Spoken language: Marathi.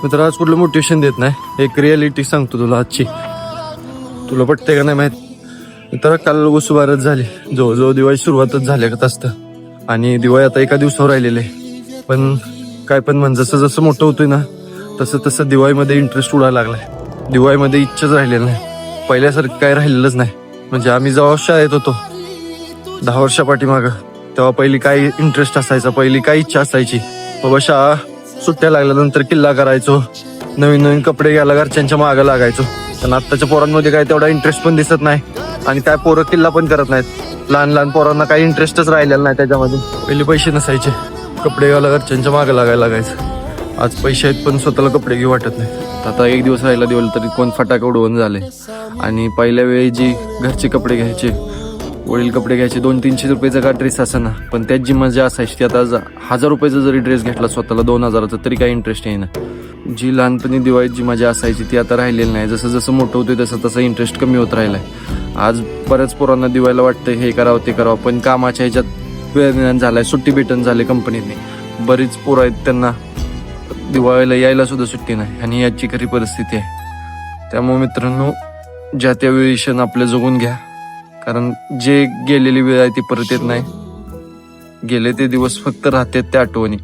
मित्र आज कुठलं मोटिवेशन देत नाही, एक रियालिटी सांगतो तुला आजची. तुला पटते का नाही माहित. मित्र काल वसुबारत झाली, जवळजवळ दिवाळी सुरुवातच झाल्यागत असतं आणि दिवाळी आता एका दिवसावर राहिलेले. पण काय पण म्हण, जसं जसं मोठं होतोय ना तसं तसं दिवाळीमध्ये इंटरेस्ट उडायला लागलाय. दिवाळीमध्ये इच्छाच राहिलेली नाही, पहिल्यासारखं काय राहिलेलंच नाही. म्हणजे आम्ही जेव्हा शाळेत होतो 10 वर्षापाठीमागं, तेव्हा पहिली काय इंटरेस्ट असायचा, पहिली काय इच्छा असायची, बाबा शाळा सुट्ट्या लागल्यानंतर किल्ला करायचो, नवीन नवीन कपडे घ्यायला घरच्यांच्या मागं लागायचो. पण आत्ताच्या पोरांमध्ये काय तेवढा इंटरेस्ट पण दिसत नाही आणि काय पोरं किल्ला पण करत नाहीत. लहान लहान पोरांना काही इंटरेस्टच राहिलेला नाही त्याच्यामध्ये. पहिले पैसे नसायचे, कपडे घ्यायला घरच्यांच्या मागं लागायला लागायचं. आज पैसे आहेत पण स्वतःला कपडे घेऊ वाटत नाही. आता एक दिवस राहिला दिवाळी तरी कोण फटाके उडवून झाले. आणि पहिल्या वेळी जी घरचे कपडे घ्यायचे, वडील कपडे घ्यायचे, 200-300 रुपयाचा का ड्रेस असा ना, पण त्यात जी मजा असायची ती आता 1000 रुपयाचा जरी ड्रेस घेतला स्वतःला 2000चा तरी काही इंटरेस्ट येईना. जी लहानपणी दिवाळीत जी मजा असायची ती आता राहिलेली नाही. जसं जसं मोठं होतोय तसं तसं इंटरेस्ट कमी होत राहिलाय. आज बऱ्याच पोरांना दिवाळीला वाटतं हे करावं ते करावं, पण कामाच्या ह्याच्यात वेळ निघून झालाय, सुट्टी भेटून झाली कंपनीने. बरीच पोरं आहेत त्यांना दिवाळीला यायला सुद्धा सुट्टी नाही आणि याची खरी परिस्थिती आहे. त्यामुळे मित्रांनो, ज्या त्या वेळी क्षण आपले जगून घ्या, कारण जे गेलेली वेळ आहे ती परत येत नाही. गेले ते दिवस फक्त राहतात त्या आठवणी.